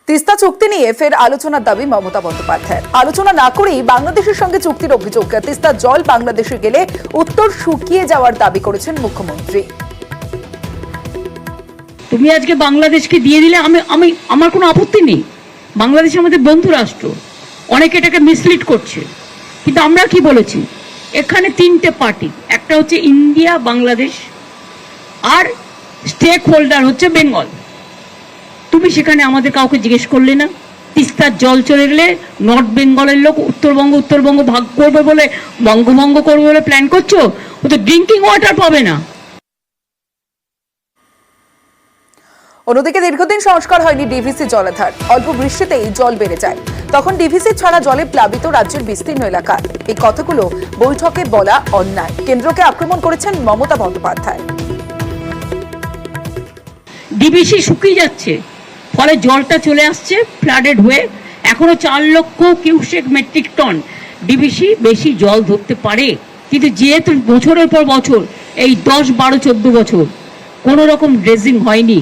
তিস্তা চুক্তি নিয়ে ফের আলোচনার দাবি মমতা বন্দ্যোপাধ্যায়ের। আলোচনা না করেই বাংলাদেশের সঙ্গে চুক্তির অভিযোগ। তিস্তার জল বাংলাদেশে গেলে উত্তর শুকিয়ে যাওয়ার দাবি করেছেন মুখ্যমন্ত্রী। তুমি আজকে বাংলাদেশকে দিয়ে দিলে আমার কোনো আপত্তি নেই। বাংলাদেশ আমাদের বন্ধু রাষ্ট্র, অনেকে এটাকে মিসলিড করছে, কিন্তু আমরা কি বলেছি, এখানে তিনটে পার্টি, একটা হচ্ছে ইন্ডিয়া, বাংলাদেশ আর স্টেক হোল্ডার হচ্ছে বেঙ্গল। তুমি সেখানে আমাদের কাউকে জিজ্ঞেস করলে না। তিস্তার জল চলে গেলে নর্থ বেঙ্গলের লোক উত্তরবঙ্গ ভাগ করবে বলে, বঙ্গভঙ্গ করবে বলে প্ল্যান করছো, ও তো ড্রিঙ্কিং ওয়াটার পাবে না। অন্যদিকে দীর্ঘদিন সংস্কার হয়নি ডিভিসি জলাধার। অল্প বৃষ্টিতেই জল বেড়ে যায়, তখন ডিভিসি ছাড়া জলে প্লাবিত রাজ্যের বিস্তীর্ণ এলাকা। এই কথাগুলো বৈঠকে বলা অন্যায়। কেন্দ্রকে আক্রমণ করেছেন মমতা বন্দ্যোপাধ্যায়। ডিভিসি শুকিয়ে যাচ্ছে, ফলে জলটা চলে আসছে ফ্লাডেড হয়ে। এখনো 4 লক্ষ কিউসেক মেট্রিক টন ডিভিসি বেশি জল ধরতে পারে, কিন্তু যেহেতু বছরের পর বছর, এই 10, 12, 14 বছর কোনো রকম ড্রেজিং হয়নি,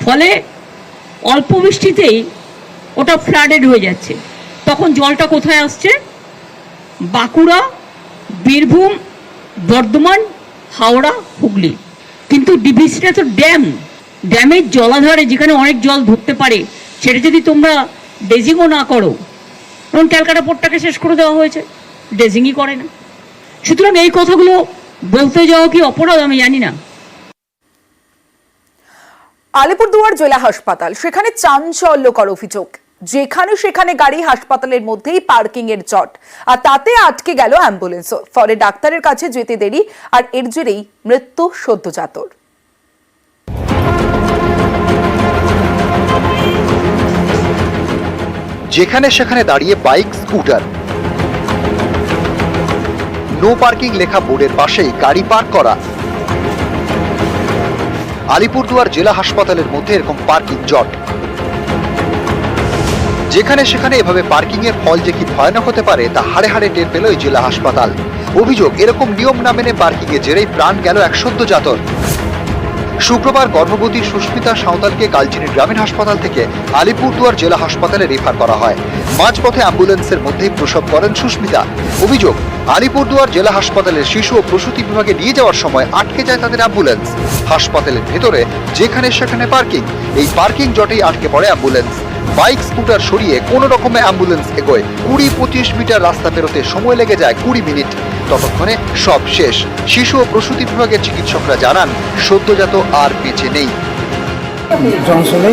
ফলে অল্প বৃষ্টিতেই ওটা ফ্লাডেড হয়ে যাচ্ছে। তখন জলটা কোথায় আসছে? বাঁকুড়া, বীরভূম, বর্ধমান, হাওড়া, হুগলি। কিন্তু ডিভিসিটা তো ড্যামের জলাধারে, যেখানে অনেক জল ধরতে পারে, সেটা যদি তোমরা ড্রেজিংও না করো, কারণ ক্যালকাটা পোর্টটাকে শেষ করে দেওয়া হয়েছে, ড্রেজিংই করে না। সুতরাং এই কথাগুলো বলতে যাওয়া কি অপরাধ আমি জানি না। আলিপুরদুয়ার জেলা হাসপাতাল, সেখানে চাঞ্চল্যকর অভিযোগ। যেখানে সেখানে গাড়ি, হাসপাতালের মধ্যেই পার্কিং এর জট, আর তাতে আটকে গেল অ্যাম্বুলেন্সও। ফলে ডাক্তারের কাছে যেতে দেরি, আর এর জেরেই মৃত্যু সদ্যজাতর। যেখানে সেখানে দাঁড়িয়ে বাইক, স্কুটার, নো পার্কিং লেখা বোর্ডের পাশেই গাড়ি পার্ক করা। আলিপুরদুয়ার জেলা হাসপাতালের মধ্যে এরকম পার্কিং জট। যেখানে সেখানে এভাবে পার্কিং এর ফল যে কি ভয়ানক হতে পারে তা হাড়ে হাড়ে টের পেল এই জেলা হাসপাতাল। অভিযোগ, এরকম নিয়ম না মেনে পার্কিং এ জেরেই প্রাণ গেল এক সদ্যজাতর। শুক্রবার গর্ভবতী সুস্মিতা সাঁওতালকে কালচিনি গ্রামীণ হাসপাতাল থেকে আলিপুরদুয়ার জেলা হাসপাতালে রেফার করা হয়। মাঝপথে অ্যাম্বুলেন্সের মধ্যেই প্রসব করেন সুস্মিতা। অভিযোগ, আলিপুরদুয়ার জেলা হাসপাতালের শিশু ও প্রসূতি বিভাগে নিয়ে যাওয়ার সময় আটকে যায় তাদের অ্যাম্বুলেন্স। হাসপাতালের ভেতরে যেখানে সেখানে পার্কিং, এই পার্কিং জটেই আটকে পড়ে অ্যাম্বুলেন্স। বাইক, স্কুটার সরিয়ে কোনো রকমে অ্যাম্বুলেন্স এগোয়। 20-25 মিটার রাস্তা পেরোতে সময় লেগে যায় 20 মিনিট। ততক্ষণে সব শেষ। শিশু ও প্রসূতি বিভাগের চিকিৎসকরা জানান, সদ্যজাত আর বেঁচে নেই। জংশনে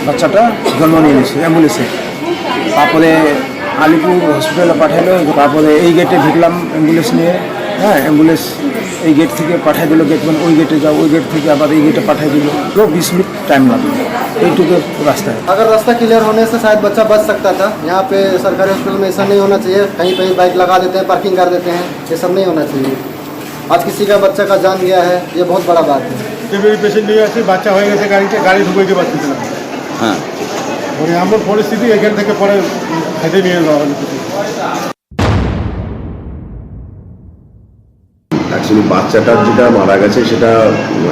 বাচ্চাটা জন্ম নিয়েছে অ্যাম্বুলেন্সে, তারপরে আলিপুর হসপিটালে পাঠালো, তারপরে এই গেটে ঢুকলাম অ্যাম্বুলেন্স নিয়ে। হ্যাঁ, অ্যাম্বুলেন্স এই গেট থেকে পাঠিয়ে দিল, গেট মানে ওই গেটে যাও, ওই গেট থেকে আবার এই गेटे पाठा दिल। 20 मिनट टाइम लगे, এইটুকু रास्ता है। अगर रास्ता क्लियर होने से शायद बच्चा बच सकता था। यहाँ पे सरकारी हॉस्पिटल में ऐसा नहीं होना चाहिए, कहीं कहीं बाइक लगा देते हैं, पार्किंग कर देते हैं, ये सब नहीं होना चाहिए। आज किसी का बच्चा का जान गया है, ये बहुत बड़ा बात है। डेलिवरी पेशेंट नहीं आती, बच्चा हो गए गाड़ी ढुके के बाद हाँ, और यहाँ पर परिस्थिति एखान থেকে পরে খেতে নিয়ে যাওয়া হলো। অ্যাকচুয়ালি বাচ্চাটার যেটা মারা গেছে সেটা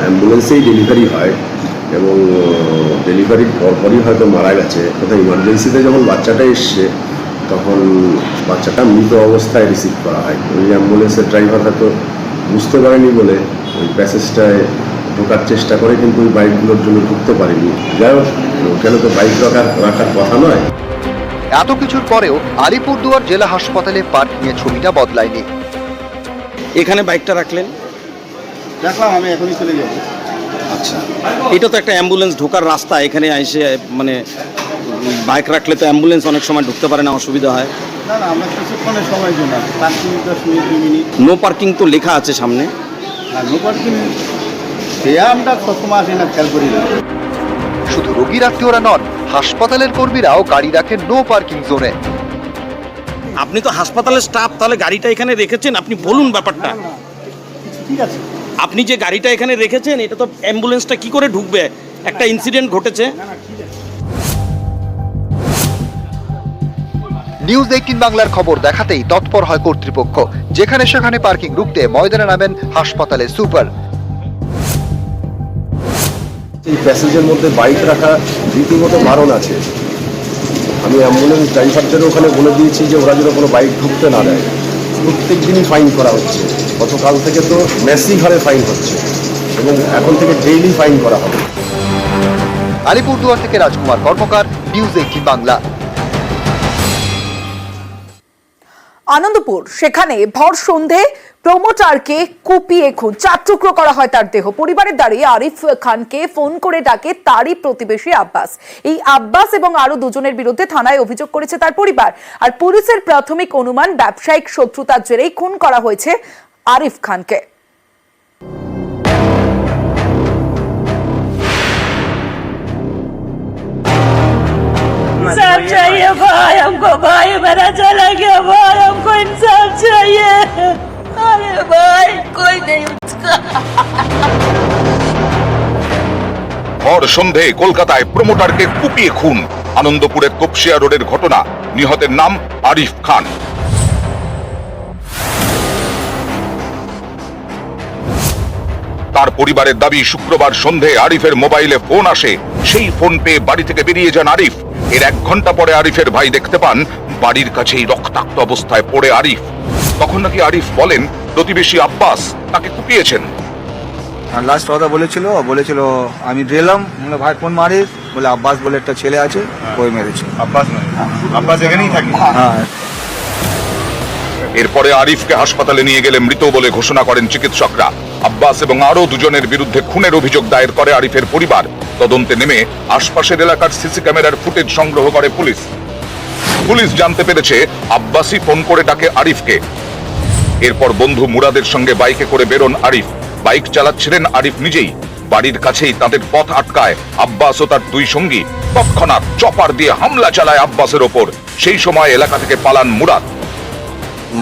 অ্যাম্বুলেন্সেই ডেলিভারি হয়, এবং ডেলিভারির পরপরই হয়তো মারা গেছে। কোথাও ইমার্জেন্সিতে যখন বাচ্চাটা এসছে তখন বাচ্চাটা মৃত অবস্থায় রিসিভ করা হয়। ওই অ্যাম্বুলেন্সের ড্রাইভার হয়তো বুঝতে পারেনি বলে ওই প্যাসেজটায় ঢোকার চেষ্টা করে, কিন্তু ওই বাইকগুলোর জন্য ঢুকতে পারেনি। যাই হোক, কেন তো বাইক রাখার কথা নয়। এত কিছুর পরেও আলিপুরদুয়ার জেলা হাসপাতালে পার্কিং এর ছবিটা বদলায়নি। এখানে বাইকটা রাখলেন? রাখলাম, আমি এখনই চলে যাব। আচ্ছা, এটা তো একটা অ্যাম্বুলেন্স ঢোকার রাস্তা, এখানে এসে মানে বাইক রাখলে তো অ্যাম্বুলেন্স অনেক সময় ঢুকতে পারে না, অসুবিধা হয়। না না, আমরা কিছুক্ষণের সময় জন্য 5 minute 10 minute 2 minute. No parking তো লেখা আছে সামনে। নো পার্কিং আমরা সবসময় আসি না, খেয়াল করি না। শুধু রোগীর আত্মীয়রা নন, হাসপাতালের কর্মীরাও গাড়ি রাখেন নো পার্কিং জোনে। আপনি তো হাসপাতালের স্টাফ, তাহলে গাড়িটা এখানে রেখেছেন, আপনি বলুন ব্যাপারটা। ঠিক আছে, আপনি যে গাড়িটা এখানে রেখেছেন, এটা তো অ্যাম্বুলেন্সটা কি করে ঢুকবে? একটা ইনসিডেন্ট ঘটেছে। নিউজ 18 বাংলার খবর দেখাতেই তৎপর হয় কর্তৃপক্ষ। যেখানে সেখানে পার্কিং রুখতে ময়দানে নামেন হাসপাতালের সুপার। এই প্যাসেজের মধ্যে বাইক রাখা রীতিমতো বারণ আছে, আমি অ্যাম্বুলেন্স ড্রাইভারদেরও ওখানে বলে দিয়েছি যে ওরা যেন কোনো বাইক ঢুকতে না দেয়। প্রত্যেক দিনই ফাইন করা হচ্ছে, গতকাল থেকে তো ম্যাসিভ হারে ফাইন হচ্ছে এবং এখন থেকে ডেইলি ফাইন করা হবে। আলিপুরদুয়ার থেকে রাজকুমার কর্মকার, নিউজ 18 বাংলা। আনন্দপুর, সেখানে ভর সন্ধে প্রমোটারকে কুপিয়ে খুন, 4 টুকরো করা হয় তার দেহ। পরিবারের দাঁড়িয়ে আরিফ খানকে ফোন করে ডাকে তারই প্রতিবেশী আব্বাস। এই আব্বাস এবং আরো দুজনের বিরুদ্ধে থানায় অভিযোগ করেছে তার পরিবার। আর পুলিশের প্রাথমিক অনুমান ব্যবসায়িক শত্রুতার জেরেই খুন করা হয়েছে আরিফ খানকে। इंसाफ चाहिए भाई, हमको भाई मेरा चला गया भाई, हमको इंसाफ चाहिए। अरे भाई कोई नहीं उसका। ভর সন্ধে কলকাতায় প্রমোটারকে কুপিয়ে খুন। আনন্দপুরের তপসিয়া রোডের ঘটনা। নিহতের নাম আরিফ খান। তার পরিবারের দাবি, শুক্রবার সন্ধে আরিফের মোবাইলে ফোন আসে। সেই ফোন পেয়ে বাড়ি থেকে বেরিয়ে যান আরিফ। এর 1 ঘন্টা পরে আরিফের ভাই দেখতে পান বাড়ির কাছেই রক্তাক্ত অবস্থায় পড়ে আরিফ। তখন নাকি আরিফ বলেন প্রতিবেশী আব্বাস তাকে কুপিয়েছেন। লাস্ট কথা বলেছিল আমি গেলাম, বলে ভাই ফোন মারিস, বলে আব্বাস বলে একটা ছেলে আছে, ওই মেরেছে। আব্বাস এখানেই থাকি। হ্যাঁ, এরপরে আরিফকে হাসপাতালে নিয়ে গেলে মৃত বলে ঘোষণা করেন চিকিৎসকরা। আব্বাস এবং আরো দুজনের বিরুদ্ধে খুনের অভিযোগ দায়ের করে আরিফের পরিবার। তদন্তে নেমে আশপাশের এলাকার সিসি ক্যামেরার ফুটেজ সংগ্রহ করে পুলিশ। পুলিশ জানতে পেরেছে আব্বাসই ফোন করে ডাকে আরিফকে। এরপর বন্ধু মুরাদের সঙ্গে বাইকে করে বেরোন আরিফ। বাইক চালাচ্ছিলেন আরিফ নিজেই। বাড়ির কাছেই তাদের পথ আটকায় আব্বাস ও তার 2 সঙ্গী। তৎক্ষণাৎ চপার দিয়ে হামলা চালায় আব্বাসের ওপর। সেই সময় এলাকা থেকে পালান মুরাদ।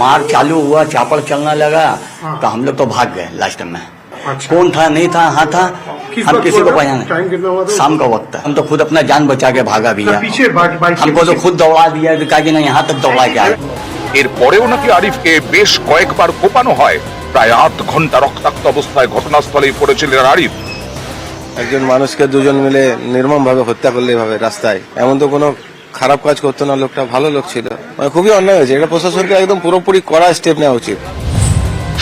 मार चालू हुआ, चापड़ चलने लगा तो हम लोग तो भाग गए लास्ट में। कौन था नहीं था, हाँ था, हम किसी को पहचाने। टाइम कितना हुआ था? शाम का वक्त था। हम तो खुद अपना जान बचा के भागा भी है। पीछे बाइक हमको तो खुद दौड़ा दिया, कहा कि नहीं यहाँ तक दौड़ा के आए। এরপরেও নাকি আরিফকে বেশ কয়েকবার কোপানো হয়। প্রায় 8 ঘন্টা রক্তাক্ত অবস্থায় ঘটনাস্থলেই পড়েছিলেন আরিফ। একজন মানুষকে দুজন মিলে নির্মমভাবে হত্যা করলে এভাবে রাস্তায়, এমন তো কোনো খারাপ কাজ করতো না, লোকটা ভালো লোক ছিল। মানে খুবই অন্যায় হয়েছে, এটা প্রশাসনকে একদম পুরোপুরি কড়া স্টেপ নেওয়া উচিত।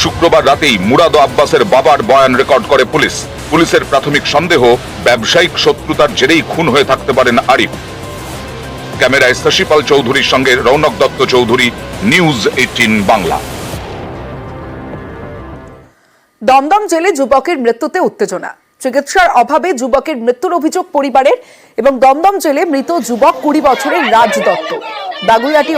শুক্রবার রাতেই মুরাদ ও আব্বাসের বাবার বয়ান রেকর্ড করে পুলিশ। পুলিশের প্রাথমিক সন্দেহ ব্যবসায়িক শত্রুতার জেরেই খুন হয়ে থাকতে পারেন আরিফ। ক্যামেরায় শশীপাল চৌধুরীর সঙ্গে রৌনক দত্ত চৌধুরী, নিউজ 18 বাংলা। দমদম জেলে যুবকের মৃত্যুতে উত্তেজনা। চিকিৎসার অভাবে যুবকের মৃত্যুর অভিযোগ পরিবারের। এবং দমদম জেলে মৃত যুবক 20 বছরের রাজ দত্ত। বাগুইয়াটি